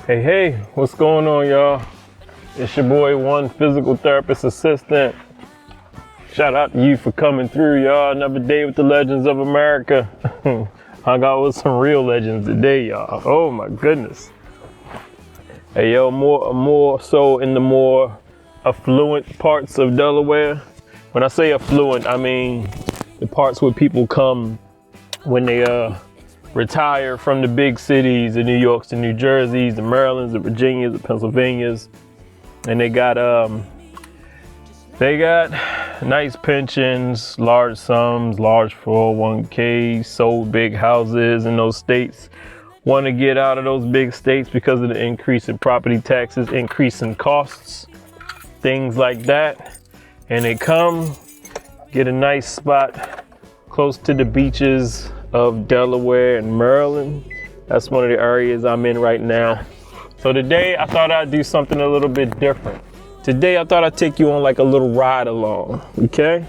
Hey, what's going on, y'all? It's your boy, One Physical Therapist Assistant. Shout out to you for coming through, y'all. Another day with the legends of America. Hung out with some real legends today, y'all. Oh my goodness. Hey, yo, more so in the more affluent parts of Delaware. When I say affluent, I mean the parts where people come when they retire from the big cities, the New Yorks, the New Jerseys, the Marylands, the Virginias, the Pennsylvanias, and they got nice pensions, large sums, large 401ks, sold big houses in those states. Want to get out of those big states because of the increase in property taxes, increase in costs, things like that. And they come, get a nice spot close to the beaches of Delaware and Maryland. That's one of the areas I'm in right now. So today I thought I'd do something a little bit different. Today I thought I'd take you on like a little ride along, okay?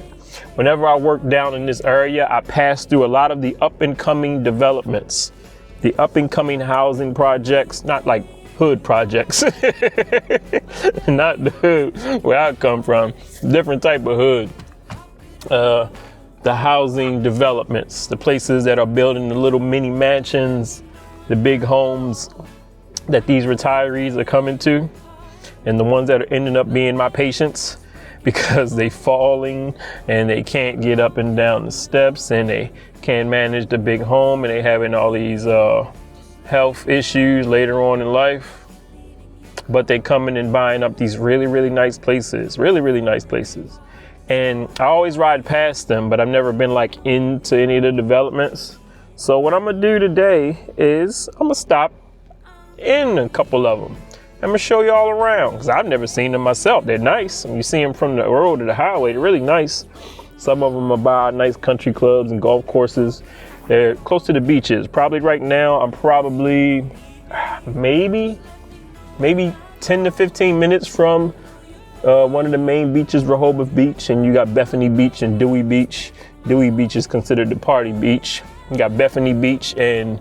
Whenever I work down in this area, I pass through a lot of the up and coming developments, the up and coming housing projects, not like hood projects, not the hood where I come from, different type of hood. The housing developments, the places that are building the little mini mansions, the big homes that these retirees are coming to, and the ones that are ending up being my patients because they falling and they can't get up and down the steps and they can't manage the big home and they having all these health issues later on in life. But they coming and buying up these really nice places, really nice places. And I always ride past them, but I've never been like into any of the developments. So what I'm gonna do today is I'm gonna stop in a couple of them. I'm gonna show you all around because I've never seen them myself. They're nice. When you see them from the road to the highway, they're really nice. Some of them are by nice country clubs and golf courses. They're close to the beaches. Probably right now, I'm probably maybe 10 to 15 minutes from one of the main beaches, Rehoboth Beach, and you got Bethany Beach and Dewey Beach. Dewey Beach is considered the party beach. You got Bethany Beach, and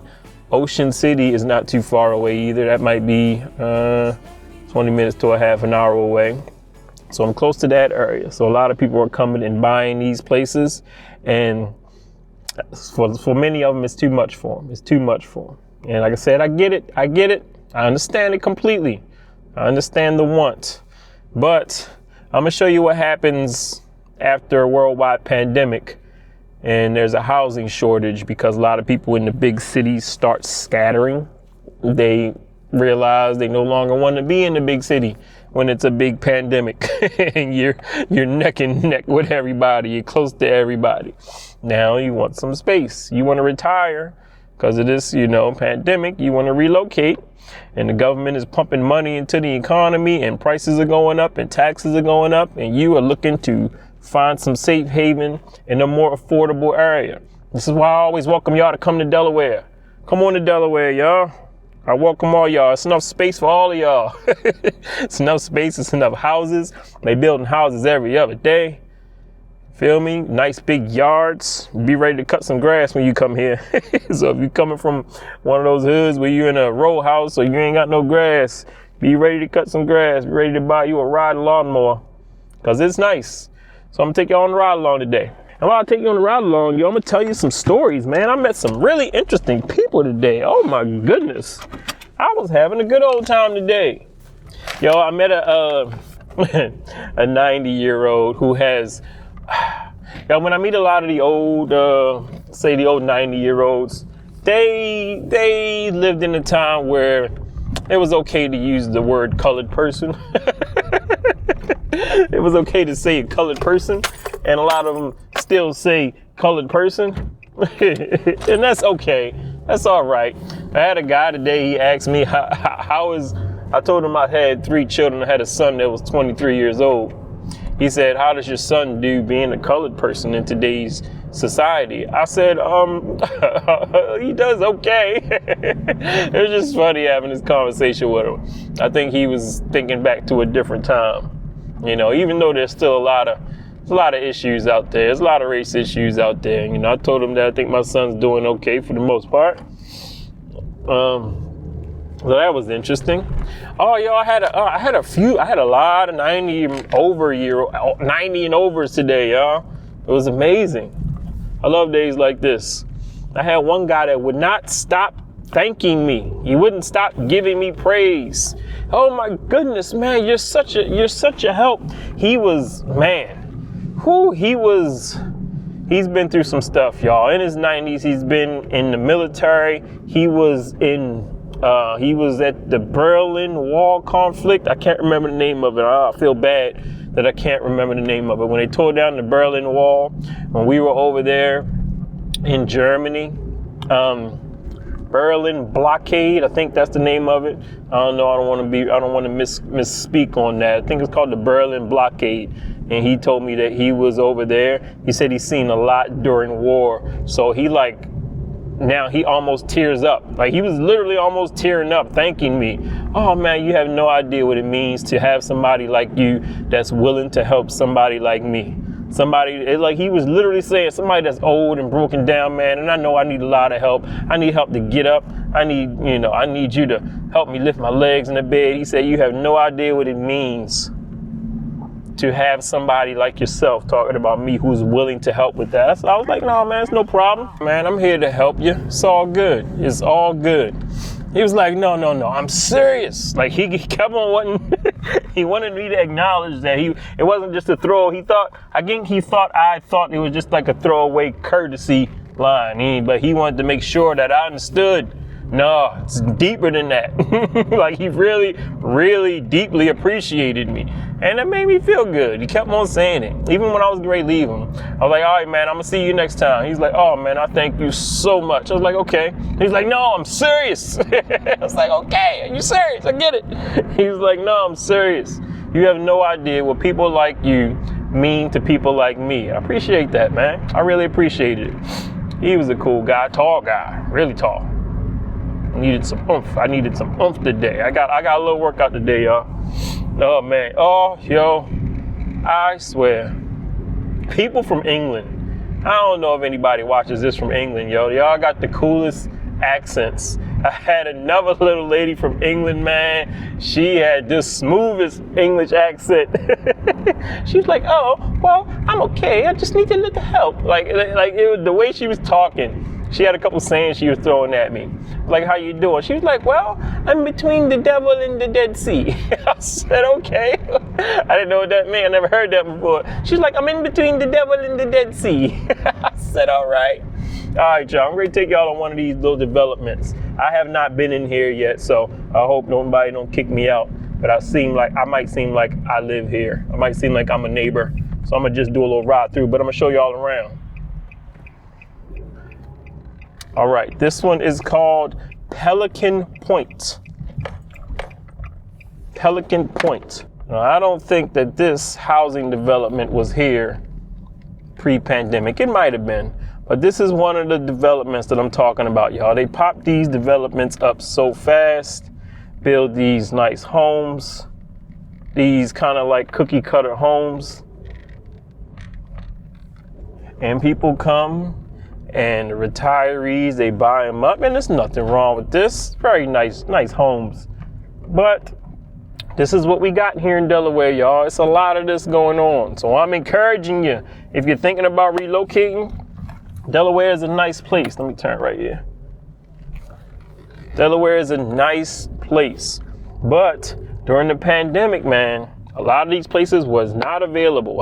Ocean City is not too far away either. That might be 20 minutes to a half an hour away. So I'm close to that area. So a lot of people are coming and buying these places, and for many of them, it's too much for them. It's too much for them. And like I said, I get it. I understand it completely. I understand the want. But I'm gonna show you what happens after a worldwide pandemic and there's a housing shortage because a lot of people in the big cities start scattering. They realize they no longer want to be in the big city when it's a big pandemic and you're neck and neck with everybody, you're close to everybody. Now you want some space. You want to retire because of this, pandemic. You want to relocate. And the government is pumping money into the economy and prices are going up and taxes are going up and you are looking to find some safe haven in a more affordable area. This is why I always welcome y'all to come to Delaware. Come on to Delaware, y'all. I welcome all y'all. It's enough space for all of y'all. It's enough space. It's enough houses. They building houses every other day. Feel me? Nice big yards. Be ready to cut some grass when you come here. So if you're coming from one of those hoods where you're in a row house or you ain't got no grass, be ready to cut some grass. Be ready to buy you a riding lawnmower because it's nice. So I'm gonna take you on the ride along today. And while I take you on the ride along, I'm gonna tell you some stories, man. I met some really interesting people today. Oh my goodness. I was having a good old time today. I met a 90-year-old who has, when I meet a lot of the old, say the old 90-year-olds, they lived in a time where it was okay to use the word colored person. It was okay to say a colored person, and a lot of them still say colored person. And that's okay. That's all right. I had a guy today, he asked me I told him I had 3 children. I had a son that was 23 years old. He said, how does your son do being a colored person in today's society? I said, he does okay. It was just funny having this conversation with him. I think he was thinking back to a different time. Even though there's still a lot of there's a lot of issues out there. There's a lot of race issues out there. You know, I told him that I think my son's doing okay for the most part. So that was interesting. Oh, yo, I had a lot of 90 and overs today, y'all. It was amazing. I love days like this. I had one guy that would not stop thanking me. He wouldn't stop giving me praise. Oh my goodness, man, you're such a help. He was, man, he's been through some stuff, y'all. In his 90s, he's been in the military. He was at the Berlin Wall conflict. I can't remember the name of it. I feel bad that I can't remember the name of it. When they tore down the Berlin Wall, when we were over there in Germany, Berlin blockade, I think that's the name of it. I don't know. I don't want to misspeak on that. I think it's called the Berlin blockade. And he told me that he was over there. He said he's seen a lot during war. So now he almost tears up. Like, he was literally almost tearing up, thanking me. Oh man, you have no idea what it means to have somebody like you that's willing to help somebody like me. He was literally saying, somebody that's old and broken down, man, and I know I need a lot of help. I need help to get up. I need you to help me lift my legs in the bed. He said, you have no idea what it means to have somebody like yourself talking about me who's willing to help with that. So I was like, no, man, it's no problem. Man, I'm here to help you. It's all good. It's all good. He was like, no, I'm serious. Like, he kept on wanting, he wanted me to acknowledge that it wasn't just a throw. I thought it was just like a throwaway courtesy line. But he wanted to make sure that I understood. No, it's deeper than that. Like, he really, really deeply appreciated me. And that made me feel good. He kept on saying it. Even when I was ready to leave him, I was like, all right, man, I'm going to see you next time. He's like, oh, man, I thank you so much. I was like, okay. He's like, no, I'm serious. I was like, okay, are you serious? I get it. He was like, no, I'm serious. You have no idea what people like you mean to people like me. I appreciate that, man. I really appreciated it. He was a cool guy, tall guy, really tall. I needed some oomph today. I got a little workout today, y'all. Oh man, I swear, people from England, I don't know if anybody watches this from England, yo. Y'all got the coolest accents. I had another little lady from England, man. She had the smoothest English accent. She was like, oh, well, I'm okay. I just need a little help. Like it was the way she was talking. She had a couple sayings she was throwing at me. Like, how you doing? She was like, well, I'm between the devil and the Dead Sea. I said, okay. I didn't know what that meant. I never heard that before. She's like, I'm in between the devil and the Dead Sea. I said, all right. All right, y'all. I'm ready to take y'all on one of these little developments. I have not been in here yet, so I hope nobody don't kick me out. But I might seem like I live here. I might seem like I'm a neighbor. So I'm going to just do a little ride through, but I'm going to show y'all around. All right, this one is called Pelican Point. Pelican Point. Now, I don't think that this housing development was here pre-pandemic. It might have been, but this is one of the developments that I'm talking about, y'all. They pop these developments up so fast, build these nice homes, these kind of like cookie cutter homes, and people come. And the retirees, they buy them up, and there's nothing wrong with this. Very nice homes. But this is what we got here in Delaware, y'all. It's a lot of this going on. So I'm encouraging you, if you're thinking about relocating, Delaware is a nice place. Let me turn right here. Delaware is a nice place. But during the pandemic, man, a lot of these places was not available.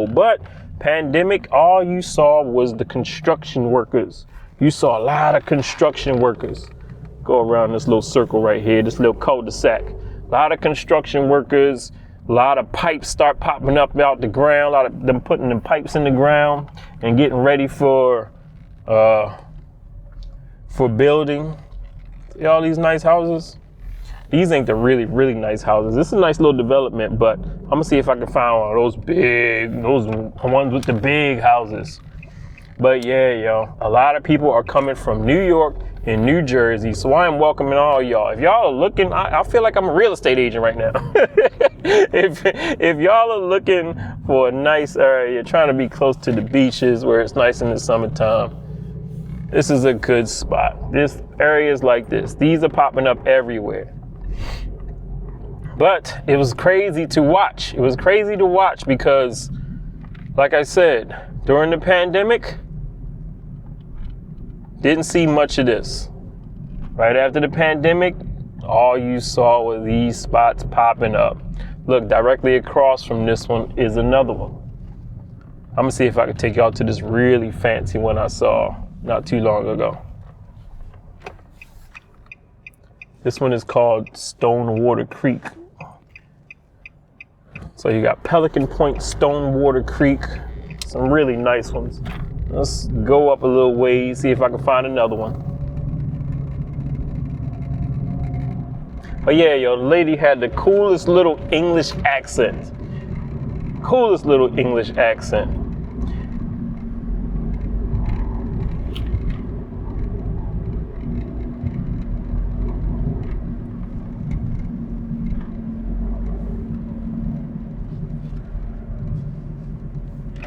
But pandemic, all you saw was the construction workers. You saw a lot of construction workers. Go around this little circle right here, this little cul-de-sac. A lot of construction workers, a lot of pipes start popping up out the ground, a lot of them putting them pipes in the ground and getting ready for building. See all these nice houses? These ain't the really, really nice houses. This is a nice little development, but I'm gonna see if I can find one of those ones with the big houses. But yeah, yo, a lot of people are coming from New York in New Jersey. So I am welcoming all y'all. If y'all are looking, I feel like I'm a real estate agent right now. if y'all are looking for a nice area, trying to be close to the beaches where it's nice in the summertime, this is a good spot. This areas like this, these are popping up everywhere. But it was crazy to watch. It was crazy to watch because, like I said, during the pandemic, didn't see much of this. Right after the pandemic, all you saw were these spots popping up. Look, directly across from this one is another one. I'm gonna see if I can take y'all to this really fancy one I saw not too long ago. This one is called Stonewater Creek. So you got Pelican Point, Stonewater Creek, some really nice ones. Let's go up a little ways, see if I can find another one. But yeah, yo, the lady had the coolest little English accent. Coolest little English accent.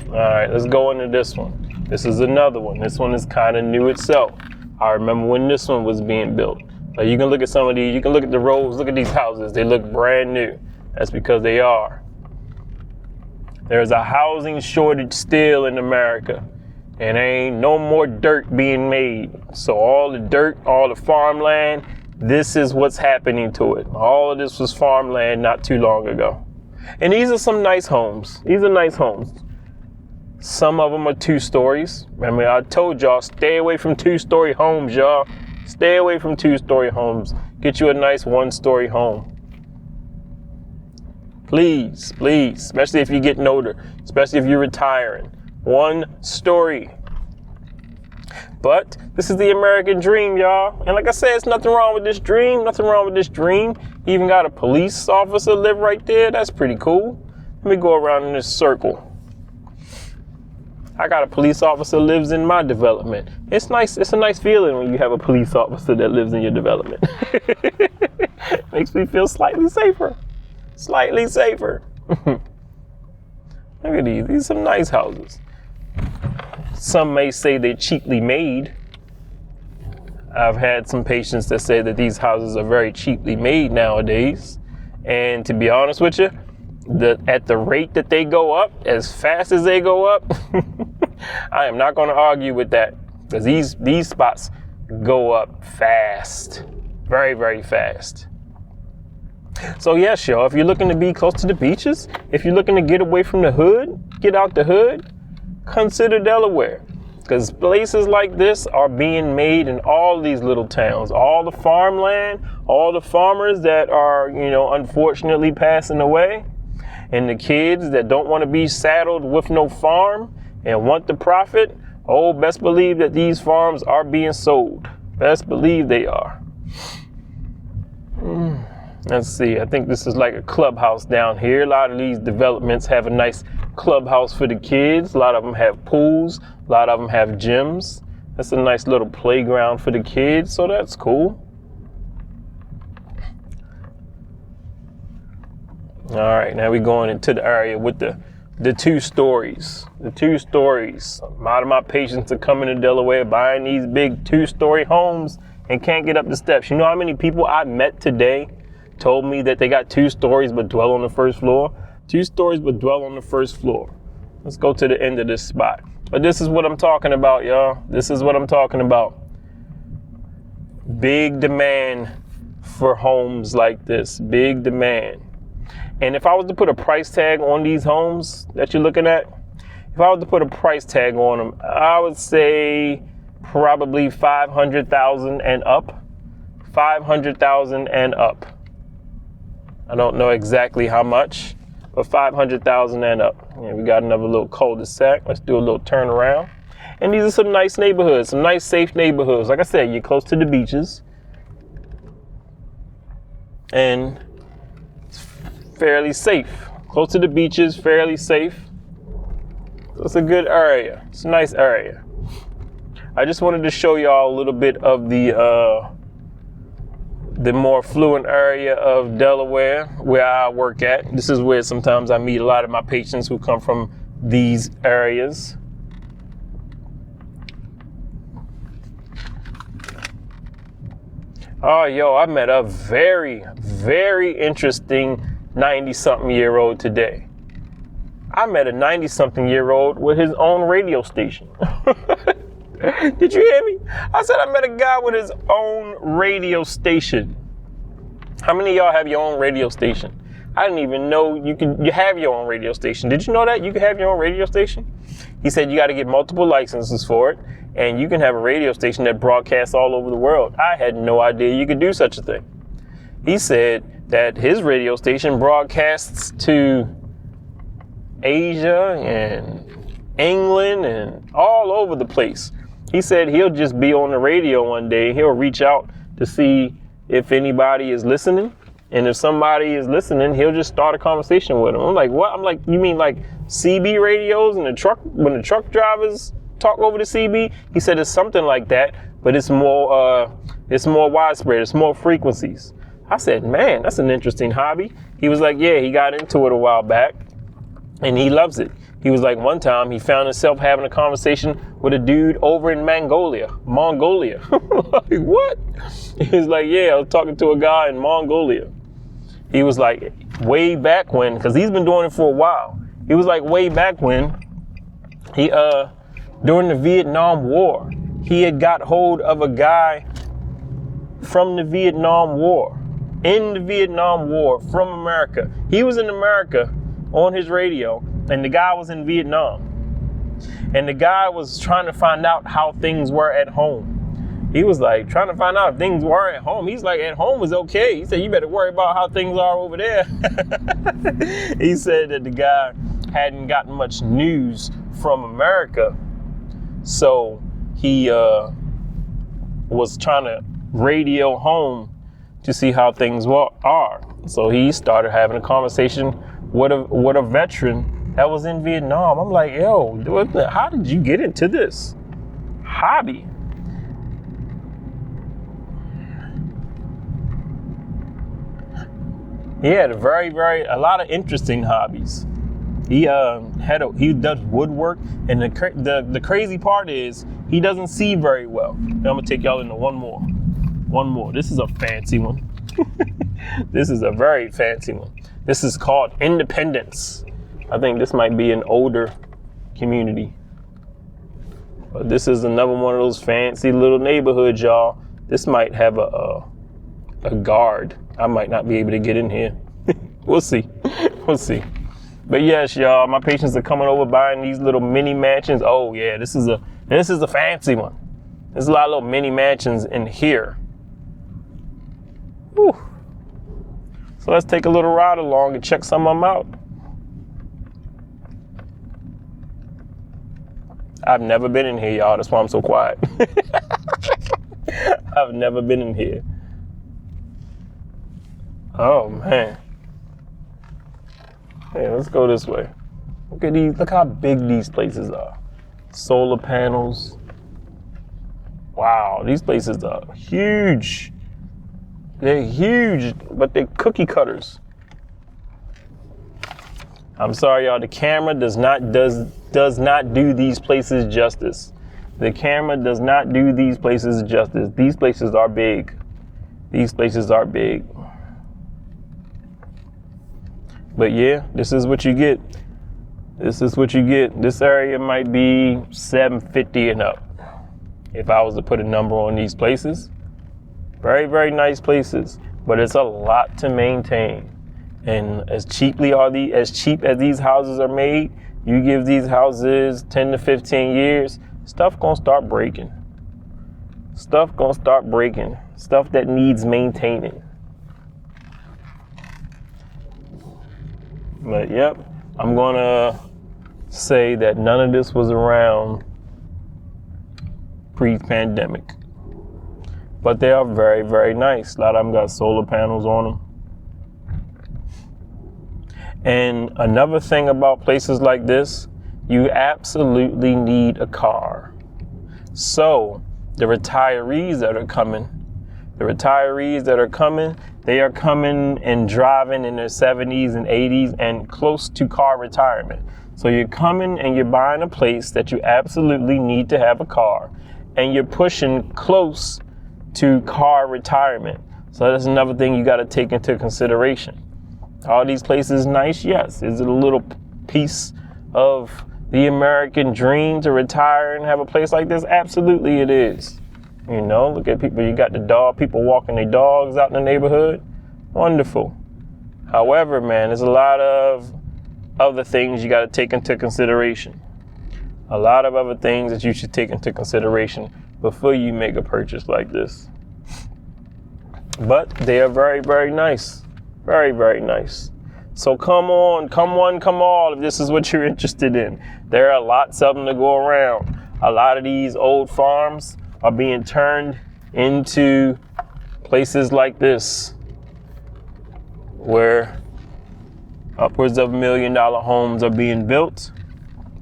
All right, let's go into this one. This is another one. This one is kind of new itself. I remember when this one was being built. Like, you can look at some of these, you can look at the roads, look at these houses. They look brand new. That's because they are. There's a housing shortage still in America, and there ain't no more dirt being made. So all the dirt, all the farmland, this is what's happening to it. All of this was farmland not too long ago. And these are some nice homes. These are nice homes. Some of them are 2 stories. Remember, I told y'all, stay away from 2-story homes, y'all. Stay away from 2-story homes. Get you a nice 1-story home. Please, please, especially if you're getting older, especially if you're retiring. 1 story. But this is the American dream, y'all. And like I said, there's nothing wrong with this dream. Nothing wrong with this dream. You even got a police officer live right there. That's pretty cool. Let me go around in this circle. I got a police officer lives in my development. It's nice. It's a nice feeling when you have a police officer that lives in your development. Makes me feel slightly safer. Slightly safer. Look at these. These are some nice houses. Some may say they're cheaply made. I've had some patients that say that these houses are very cheaply made nowadays. And to be honest with you, at the rate that they go up, as fast as they go up, I am not going to argue with that, because these spots go up fast, very, very fast. So yes, y'all, if you're looking to be close to the beaches, if you're looking to get away from the hood, get out the hood, consider Delaware, because places like this are being made in all these little towns. All the farmland, all the farmers that are, unfortunately passing away, and the kids that don't want to be saddled with no farm and want the profit, best believe that these farms are being sold. Best believe they are. Let's see, I think this is like a clubhouse down here. A lot of these developments have a nice clubhouse for the kids. A lot of them have pools. A lot of them have gyms. That's a nice little playground for the kids, so that's cool. All right, now we're going into the area with the 2 stories. The 2 stories. A lot of my patients are coming to Delaware buying these big 2-story homes and can't get up the steps. You know how many people I met today told me that they got 2 stories but dwell on the first floor? 2 stories but dwell on the first floor. Let's go to the end of this spot. But this is what I'm talking about, y'all. This is what I'm talking about. Big demand for homes like this. Big demand. And if I was to put a price tag on these homes that you're looking at, if I was to put a price tag on them, I would say probably $500,000 and up. $500,000 and up. I don't know exactly how much, but $500,000 and up. Yeah, we got another little cul-de-sac. Let's do a little turnaround. And these are some nice neighborhoods, some nice safe neighborhoods. Like I said, you're close to the beaches. And fairly safe. Close to the beaches, fairly safe. So it's a good area. It's a nice area. I just wanted to show y'all a little bit of the more affluent area of Delaware where I work at. This is where sometimes I meet a lot of my patients who come from these areas. Oh, yo, I met a very, very interesting 90-something-year-old today. I met a 90-something-year-old with his own radio station. Did you hear me? I said I met a guy with his own radio station. How many of y'all have your own radio station? I didn't even know you have your own radio station. Did you know that you can have your own radio station? He said you got to get multiple licenses for it, and you can have a radio station that broadcasts all over the world. I had no idea you could do such a thing. He said that his radio station broadcasts to Asia and England and all over the place. He said he'll just be on the radio one day. He'll reach out to see if anybody is listening. And if somebody is listening, he'll just start a conversation with them. I'm like, what? I'm like, you mean like CB radios and when the truck drivers talk over the CB? He said it's something like that, but it's more widespread. It's more frequencies. I said, man, that's an interesting hobby. He was like, yeah, he got into it a while back and he loves it. He was like, one time he found himself having a conversation with a dude over in Mongolia. Like, what? He was like, yeah, I was talking to a guy in Mongolia. He was like, way back when, because he's been doing it for a while. He was like, way back when, during the Vietnam War, he had got hold of a guy from the Vietnam War, in the Vietnam War, from America. He was in America on his radio, and the guy was in Vietnam. And the guy was trying to find out how things were at home. He was like trying to find out if things were at home. He's like, at home was okay. He said, you better worry about how things are over there. He said that the guy hadn't gotten much news from America. So he was trying to radio home to see how things are. So he started having a conversation with a veteran that was in Vietnam. I'm like, yo, how did you get into this hobby? He had a lot of interesting hobbies. He does woodwork, and the crazy part is he doesn't see very well. Now I'm gonna take y'all into one more. This is a fancy one. This is a very fancy one. This is called Independence. I think this might be an older community. But this is another one of those fancy little neighborhoods, y'all. This might have a guard. I might not be able to get in here. We'll see. We'll see. But yes, y'all, my patients are coming over buying these little mini mansions. Oh yeah, this is a fancy one. There's a lot of little mini mansions in here. Whew. So let's take a little ride along and check some of them out. I've never been in here, y'all. That's why I'm so quiet. I've never been in here. Oh man. Hey, let's go this way. Look at these. Look how big these places are. Solar panels. Wow, these places are huge. They're huge, but they're cookie cutters. I'm sorry, y'all. The camera does not do these places justice. The camera does not do these places justice. These places are big. These places are big. But yeah, this is what you get. This is what you get. This area might be $750 and up. If I was to put a number on these places. Very, very nice places, but it's a lot to maintain. And as cheap as these houses are made, you give these houses 10 to 15 years, stuff gonna start breaking. Stuff gonna start breaking. Stuff that needs maintaining. But yep, I'm gonna say that none of this was around pre-pandemic. But they are very, very nice. A lot of them got solar panels on them. And another thing about places like this, you absolutely need a car. So the retirees that are coming, they are coming and driving in their 70s and 80s and close to car retirement. So you're coming and you're buying a place that you absolutely need to have a car, and you're pushing close to car retirement. So that's another thing you got to take into consideration. Are these places nice? Yes. Is it a little piece of the American dream to retire and have a place like this? Absolutely it is. You know, look at people. You got people walking their dogs out in the neighborhood. Wonderful. However, man, there's a lot of other things you got to take into consideration. A lot of other things that you should take into consideration before you make a purchase like this. But they are very, very nice. Very, very nice. So come on, come one, come all, if this is what you're interested in. There are lots of them to go around. A lot of these old farms are being turned into places like this, where upwards of $1 million homes are being built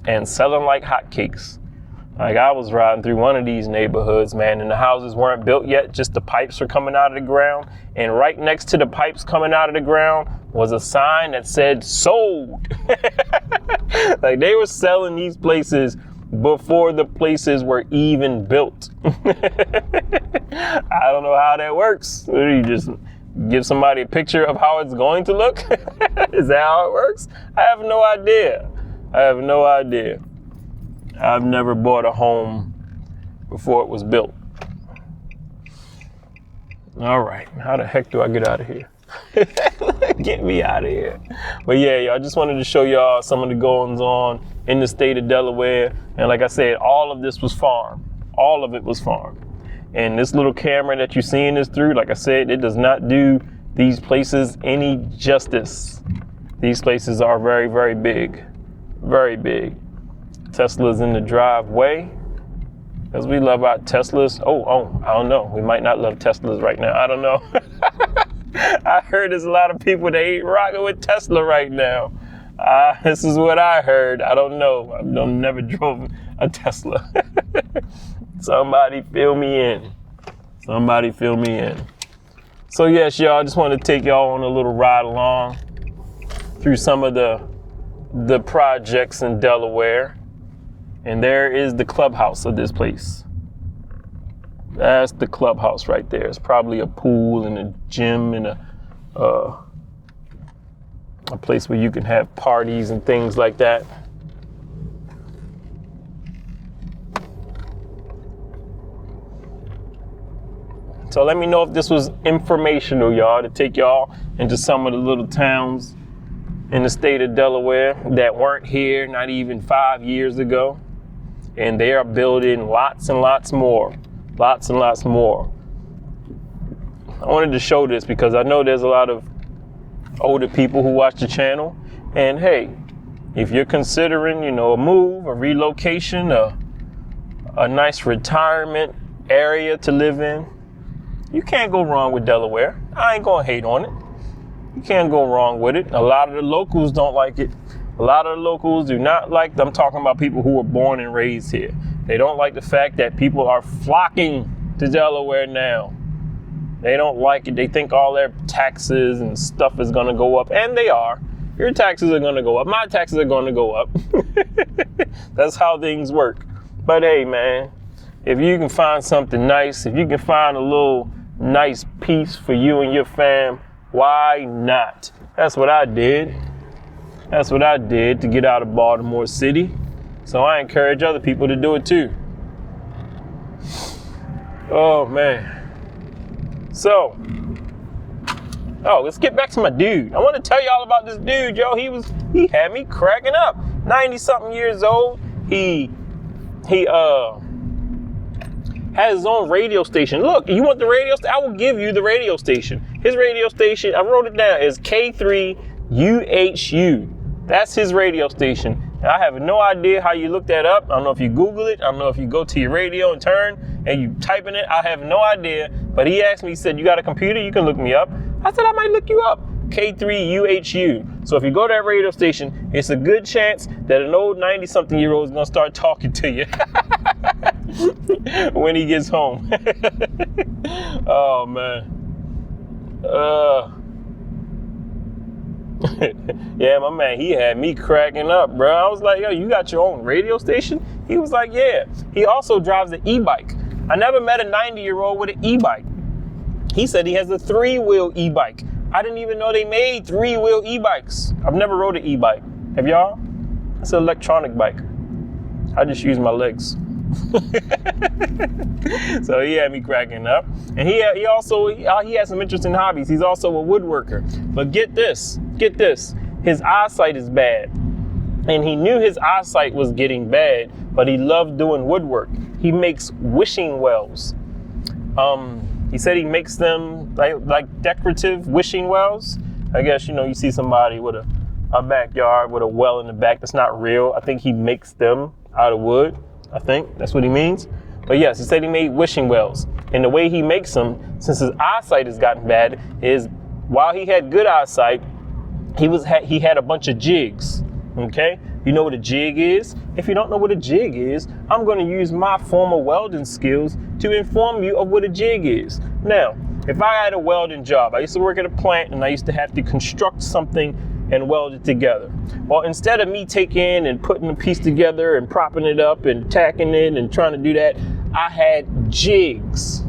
and selling like hotcakes. Like, I was riding through one of these neighborhoods, man, and the houses weren't built yet, just the pipes were coming out of the ground. And right next to the pipes coming out of the ground was a sign that said sold. Like, they were selling these places before the places were even built. I don't know how that works. You just give somebody a picture of how it's going to look? Is that how it works? I have no idea. I've never bought a home before it was built. All right, how the heck do I get out of here? Get me out of here. But yeah, y'all, I just wanted to show y'all some of the goings on in the state of Delaware. And like I said, all of this was farm. All of it was farm. And this little camera that you're seeing this through, like I said, it does not do these places any justice. These places are very, very big. Very big. Tesla's in the driveway, because we love our Teslas. Oh, I don't know. We might not love Teslas right now. I don't know. I heard there's a lot of people that ain't rocking with Tesla right now. This is what I heard. I don't know. I've never drove a Tesla. Somebody fill me in. So yes, y'all, I just want to take y'all on a little ride along through some of the projects in Delaware. And there is the clubhouse of this place. That's the clubhouse right there. It's probably a pool and a gym and a place where you can have parties and things like that. So let me know if this was informational, y'all, to take y'all into some of the little towns in the state of Delaware that weren't here not even 5 years ago. And they are building lots and lots more. Lots and lots more. I wanted to show this because I know there's a lot of older people who watch the channel. And hey, if you're considering, a move, a relocation, a nice retirement area to live in, you can't go wrong with Delaware. I ain't gonna hate on it. You can't go wrong with it. A lot of the locals don't like it. A lot of the locals do not like, I'm talking about people who were born and raised here. They don't like the fact that people are flocking to Delaware now. They don't like it. They think all their taxes and stuff is gonna go up, and they are. Your taxes are gonna go up. My taxes are gonna go up. That's how things work. But hey, man, if you can find something nice, if you can find a little nice piece for you and your fam, why not? That's what I did. That's what I did to get out of Baltimore City. So I encourage other people to do it too. Oh, man. So, let's get back to my dude. I want to tell y'all about this dude, yo. He had me cracking up. 90-something years old. He has his own radio station. Look, you want the radio station? I will give you the radio station. His radio station, I wrote it down, is K3UHU. That's his radio station. And I have no idea how you look that up. I don't know if you Google it. I don't know if you go to your radio and turn and you type in it. I have no idea. But he asked me, he said, you got a computer? You can look me up. I said, I might look you up. K3UHU. So if you go to that radio station, it's a good chance that an old 90-something-year-old is going to start talking to you when he gets home. Oh, man. Yeah, my man, he had me cracking up, bro. I was like, yo, you got your own radio station? He was like, yeah. He also drives an e-bike. I never met a 90-year-old with an e-bike. He said he has a 3-wheel e-bike. I didn't even know they made 3-wheel e-bikes. I've never rode an e-bike. Have y'all? It's an electronic bike. I just use my legs. So he had me cracking up. And he has some interesting hobbies. He's also a woodworker. But get this. His eyesight is bad. And he knew his eyesight was getting bad, but he loved doing woodwork. He makes wishing wells. He said he makes them like decorative wishing wells. I guess, you see somebody with a backyard with a well in the back that's not real. I think he makes them out of wood. I think that's what he means. But yes, he said he made wishing wells. And the way he makes them, since his eyesight has gotten bad, is while he had good eyesight, he had a bunch of jigs. Okay? You know what a jig is? If you don't know what a jig is, I'm going to use my former welding skills to inform you of what a jig is. Now, if I had a welding job, I used to work at a plant and I used to have to construct something and weld it together. Well, instead of me taking and putting a piece together and propping it up and tacking it and trying to do that, I had jigs.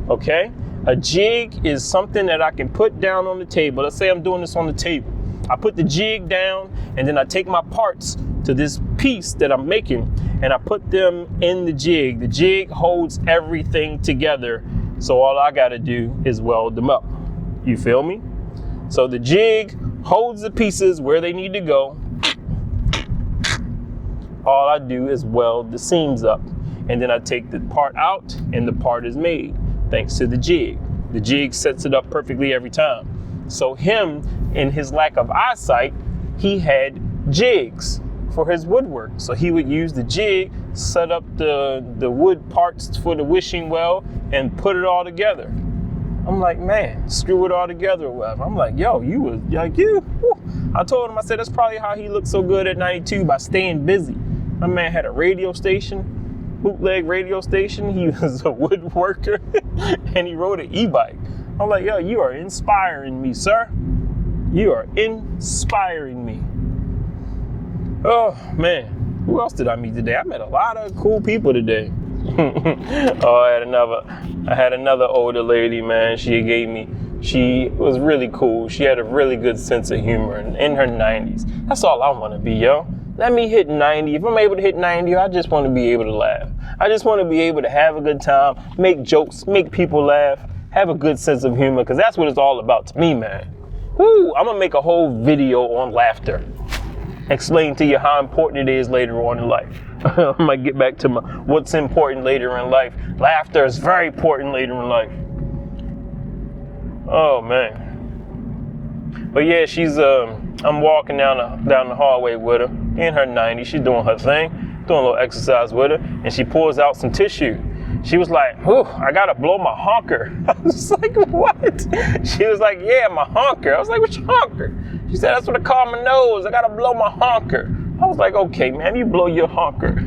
Okay? A jig is something that I can put down on the table. Let's say I'm doing this on the table. I put the jig down and then I take my parts to this piece that I'm making and I put them in the jig. The jig holds everything together. So all I got to do is weld them up. You feel me? So the jig holds the pieces where they need to go. All I do is weld the seams up. And then I take the part out and the part is made thanks to the jig. The jig sets it up perfectly every time. So him, in his lack of eyesight, he had jigs for his woodwork. So he would use the jig, set up the wood parts for the wishing well, and put it all together. I'm like, man, screw it all together or whatever. I'm like, yo, you was like you. Whew. I told him, I said, that's probably how he looked so good at 92, by staying busy. My man had a radio station, bootleg radio station. He was a woodworker and he rode an e-bike. I'm like, yo, you are inspiring me, sir. You are inspiring me. Oh, man. Who else did I meet today? I met a lot of cool people today. Oh, I had another older lady, man. She was really cool. She had a really good sense of humor in her 90s. That's all I want to be, yo. Let me hit 90. If I'm able to hit 90, I just want to be able to laugh. I just want to be able to have a good time, make jokes, make people laugh, have a good sense of humor, because that's what it's all about to me, man. Woo, I'm going to make a whole video on laughter. Explain to you how important it is later on in life. I might get back to what's important later in life. Laughter is very important later in life. Oh, man. But yeah, I'm walking down the hallway with her in her 90s. She's doing her thing, doing a little exercise with her, and she pulls out some tissue. She was like, "Whew, I gotta blow my honker." I was like, "What?" She was like, "Yeah, my honker." I was like, "What's your honker?" She said, "That's what I call my nose. I gotta blow my honker." I was like, "Okay, man, you blow your honker."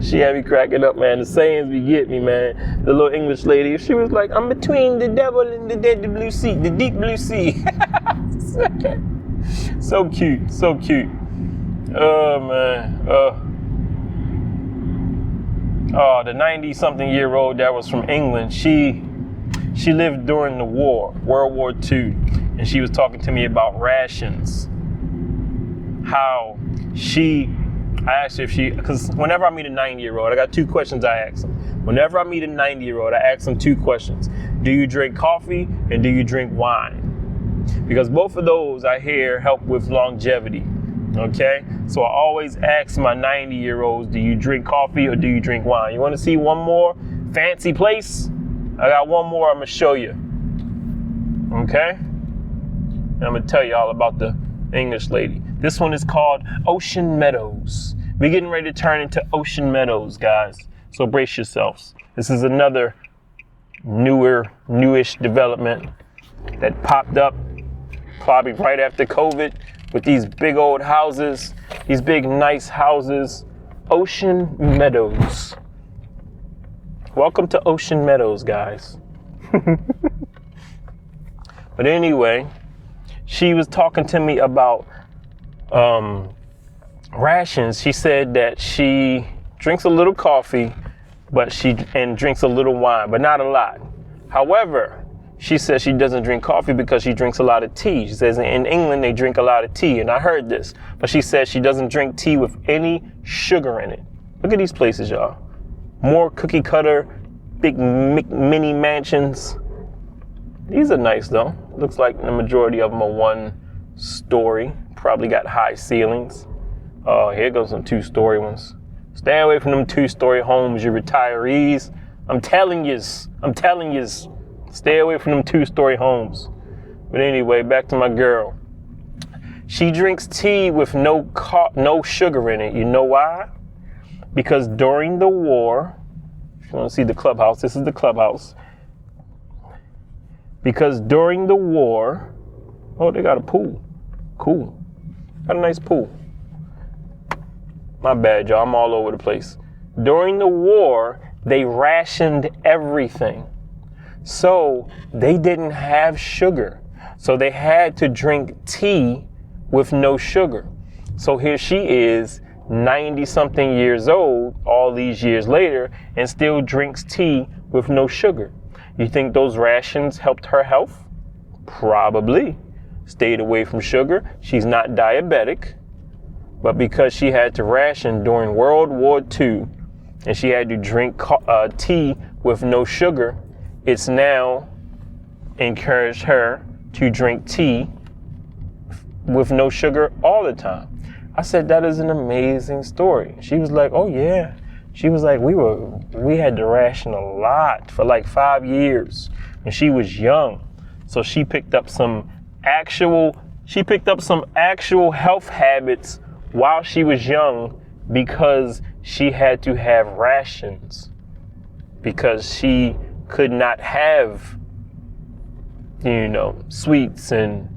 She had me cracking up, man. The sayings be get me, man. The little English lady, she was like, "I'm between the devil and the dead blue sea, the deep blue sea." So cute, so cute. Oh, man. Oh, the 90-something-year-old that was from England, she lived during the war, World War II, and she was talking to me about rations. How I asked her because whenever I meet a 90-year-old, I got two questions I ask them. Whenever I meet a 90-year-old, I ask them two questions. Do you drink coffee and do you drink wine? Because both of those I hear help with longevity. Okay, so I always ask my 90-year-olds, do you drink coffee or do you drink wine? You want to see one more fancy place? I got one more I'm going to show you. Okay? And I'm going to tell you all about the English lady. This one is called Ocean Meadows. We're getting ready to turn into Ocean Meadows, guys. So brace yourselves. This is another newish development that popped up probably right after COVID, with these big old houses, these big nice houses. Ocean Meadows. Welcome to Ocean Meadows, guys. But anyway, she was talking to me about rations. She said that she drinks a little coffee, and drinks a little wine, but not a lot. However, she says she doesn't drink coffee because she drinks a lot of tea. She says in England they drink a lot of tea, and I heard this. But she says she doesn't drink tea with any sugar in it. Look at these places, y'all. More cookie cutter, big mini mansions. These are nice though. Looks like the majority of them are 1 story. Probably got high ceilings. Oh, here goes some 2-story ones. Stay away from them 2-story homes, you retirees. I'm telling yous. Stay away from them 2-story homes. But anyway, back to my girl. She drinks tea with no sugar in it. You know why? Because during the war, if you want to see the clubhouse, this is the clubhouse. Because during the war, oh, they got a pool. Cool. Got a nice pool. My bad, y'all. I'm all over the place. During the war, they rationed everything. So they didn't have sugar. So they had to drink tea with no sugar. So here she is, 90-something years old, all these years later, and still drinks tea with no sugar. You think those rations helped her health? Probably. Stayed away from sugar. She's not diabetic. But because she had to ration during World War II and she had to drink tea with no sugar, it's now encouraged her to drink tea with no sugar all the time. I said, that is an amazing story. She was like, oh yeah. She was like, we had to ration a lot for like 5 years when she was young. So she picked up some actual health habits while she was young because she had to have rations, because she could not have, sweets and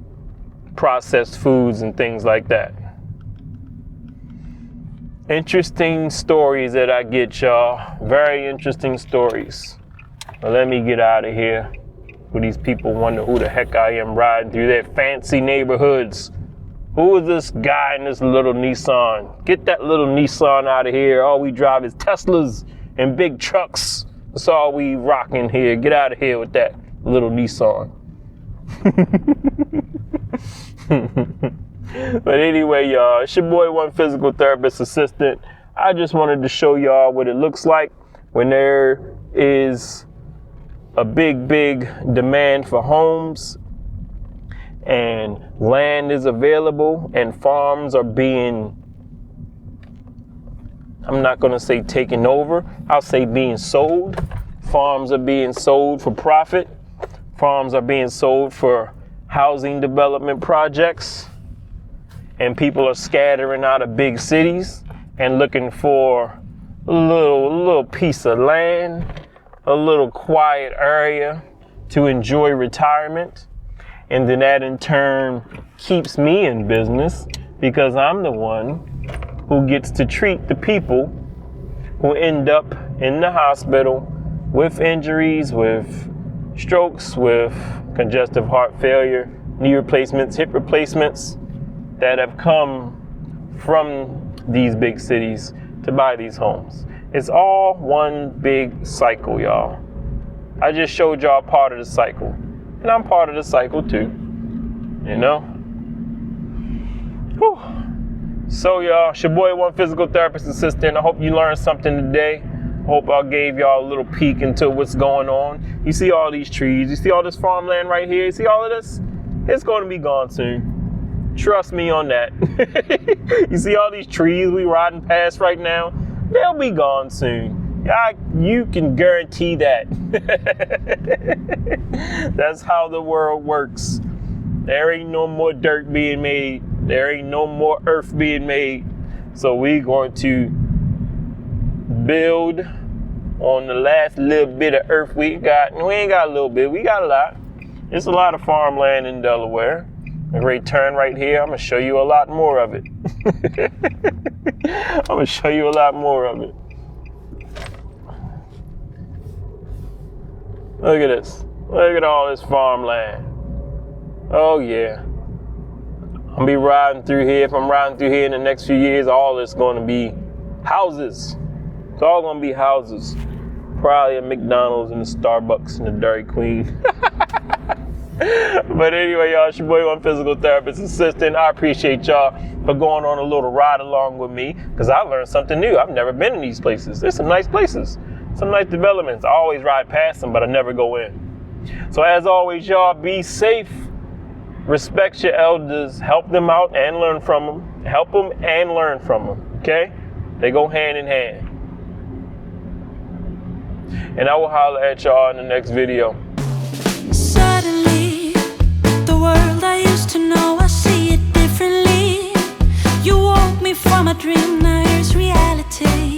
processed foods and things like that. Interesting stories that I get, y'all. Very interesting stories. But let me get out of here. Where these people wonder who the heck I am riding through their fancy neighborhoods. Who is this guy in this little Nissan? Get that little Nissan out of here. All we drive is Teslas and big trucks. That's all we rocking here. Get out of here with that little Nissan. But anyway, y'all, it's your boy, One Physical Therapist Assistant. I just wanted to show y'all what it looks like when there is a big demand for homes and land is available and farms are being, I'm not going to say taken over, I'll say being sold. Farms are being sold for profit. Farms are being sold for housing development projects. And people are scattering out of big cities and looking for a little piece of land, a little quiet area to enjoy retirement. And then that in turn keeps me in business because I'm the one who gets to treat the people who end up in the hospital with injuries, with strokes, with congestive heart failure, knee replacements, hip replacements that have come from these big cities to buy these homes. It's all one big cycle, y'all. I just showed y'all part of the cycle. And I'm part of the cycle too, Whew. So y'all, it's your boy, One Physical Therapist Assistant. I hope you learned something today. I hope I gave y'all a little peek into what's going on. You see all these trees, you see all this farmland right here, you see all of this? It's going to be gone soon. Trust me on that. You see all these trees we riding past right now? They'll be gone soon. You can guarantee that. That's how the world works. There ain't no more dirt being made. There ain't no more earth being made. So we're going to build on the last little bit of earth we got. And we ain't got a little bit, we got a lot. There's a lot of farmland in Delaware. A great turn right here. I'm gonna show you a lot more of it. I'm gonna show you a lot more of it. Look at this. Look at all this farmland. Oh yeah. I'm gonna be riding through here. If I'm riding through here in the next few years, all it's gonna be houses. It's all gonna be houses. Probably a McDonald's and a Starbucks and a Dairy Queen. But anyway, y'all, it's your boy, one physical therapist assistant. I appreciate y'all for going on a little ride along with me, because I learned something new. I've never been in these places. There's some nice places, some nice developments. I always ride past them, but I never go in. So as always, y'all, be safe. Respect your elders. Help them out and learn from them. Help them and learn from them, okay? They go hand in hand. And I will holler at y'all in the next video. Suddenly, the world I used to know, I see it differently. You woke me from a dream, now here's reality.